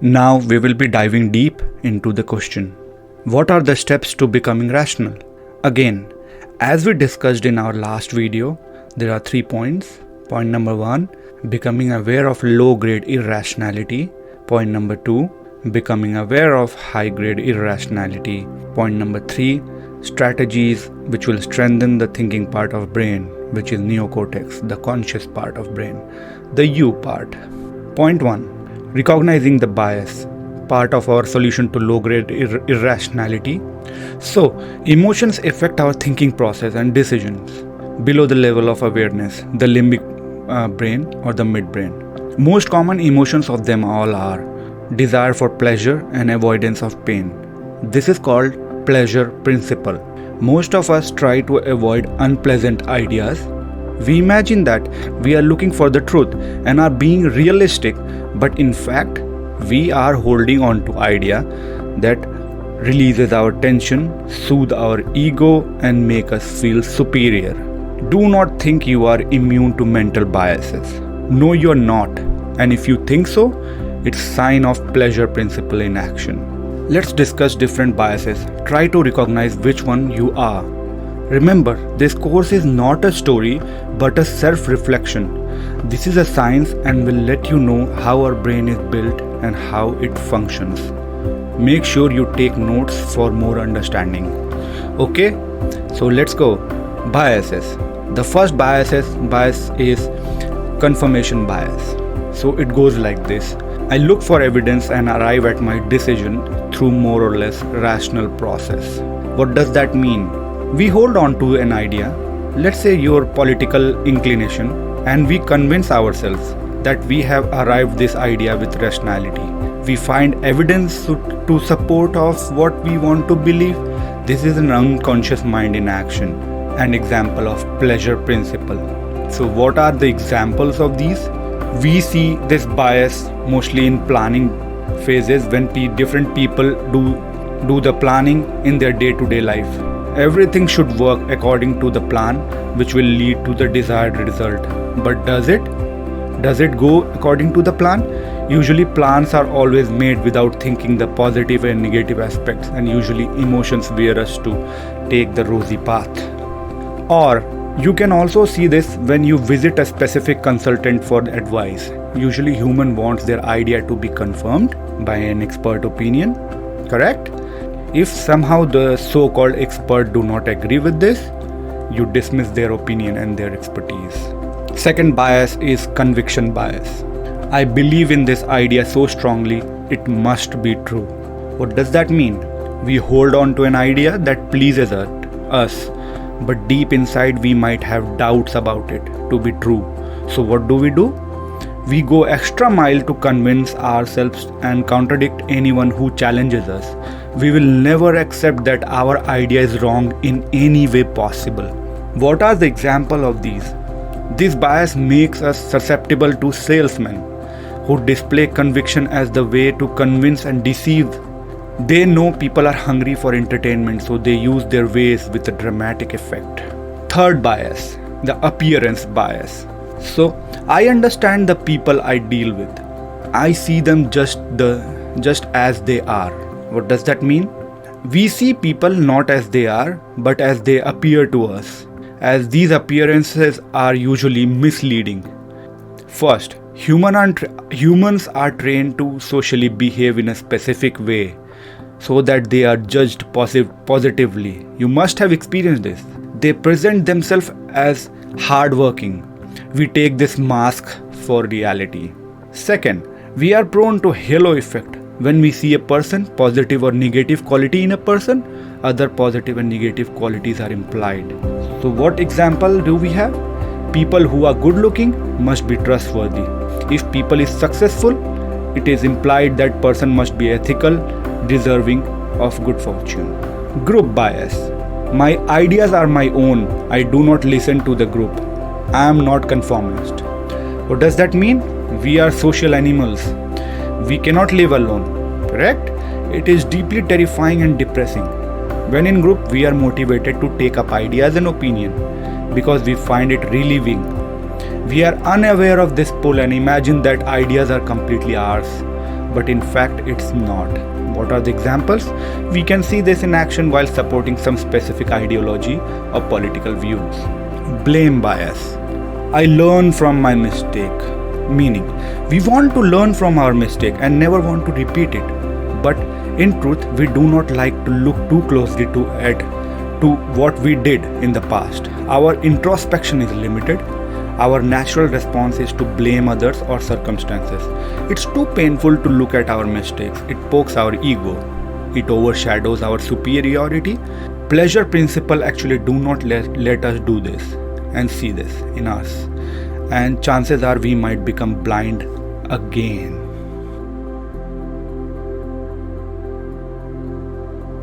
Now we will be diving deep into the question. What are the steps to becoming rational? Again, as we discussed in our last video, there are 3 points. Point number 1, becoming aware of low-grade irrationality. Point number 2, becoming aware of high-grade irrationality. Point number 3, strategies which will strengthen the thinking part of brain, which is neocortex, the conscious part of brain, the U part. Point 1, recognizing the bias, part of our solution to low-grade irrationality. So, emotions affect our thinking process and decisions below the level of awareness, the limbic brain or the midbrain. Most common emotions of them all are desire for pleasure and avoidance of pain. This is called pleasure principle. Most of us try to avoid unpleasant ideas. We imagine that we are looking for the truth and are being realistic, but in fact, we are holding on to idea that releases our tension, soothe our ego, and make us feel superior. Do not think you are immune to mental biases. No, you're not. And if you think so, it's sign of pleasure principle in action. Let's discuss different biases. Try to recognize which one you are. Remember, this course is not a story but a self-reflection. This is a science and will let you know how our brain is built and how it functions. Make sure you take notes for more understanding. Okay, so let's go. Biases. The first bias is confirmation bias. So it goes like this. I look for evidence and arrive at my decision through more or less rational process. What does that mean? We hold on to an idea, let's say your political inclination, and we convince ourselves that we have arrived this idea with rationality. We find evidence to support of what we want to believe. This is an unconscious mind in action, an example of pleasure principle. So what are the examples of these? We see this bias mostly in planning phases when different people do the planning in their day-to-day life. Everything should work according to the plan, which will lead to the desired result. But does it? Does it go according to the plan? Usually plans are always made without thinking the positive and negative aspects, and usually emotions veer us to take the rosy path. Or you can also see this when you visit a specific consultant for advice. Usually human wants their idea to be confirmed by an expert opinion, correct? If somehow the so-called expert do not agree with this, you dismiss their opinion and their expertise. Second bias is conviction bias. I believe in this idea so strongly, it must be true. What does that mean? We hold on to an idea that pleases us, but deep inside we might have doubts about it to be true. So what do? We go extra mile to convince ourselves and contradict anyone who challenges us. We will never accept that our idea is wrong in any way possible. What are the examples of these? This bias makes us susceptible to salesmen who display conviction as the way to convince and deceive. They know people are hungry for entertainment, so they use their ways with a dramatic effect. Third bias, the appearance bias. So I understand the people I deal with. I see them just as they are. What does that mean? We see people not as they are, but as they appear to us, as these appearances are usually misleading. First, humans are trained to socially behave in a specific way so that they are judged positively. You must have experienced this. They present themselves as hardworking. We take this mask for reality. Second, we are prone to halo effect. When we see a person, positive or negative quality in a person, other positive and negative qualities are implied. So what example do we have? People who are good looking must be trustworthy. If people is successful, it is implied that person must be ethical, deserving of good fortune. Group bias. My ideas are my own. I do not listen to the group. I am not conformist. What does that mean? We are social animals. We cannot live alone, correct? It is deeply terrifying and depressing. When in group, we are motivated to take up ideas and opinion because we find it relieving. We are unaware of this pull and imagine that ideas are completely ours. but in fact it's not. What are the examples? We can see this in action while supporting some specific ideology or political views. Blame bias. I learn from my mistake. Meaning, we want to learn from our mistake and never want to repeat it. But in truth, we do not like to look too closely to what we did in the past. Our introspection is limited. Our natural response is to blame others or circumstances. It's too painful to look at our mistakes. It pokes our ego. It overshadows our superiority. Pleasure principle actually do not let us do this and see this in us. And chances are we might become blind again.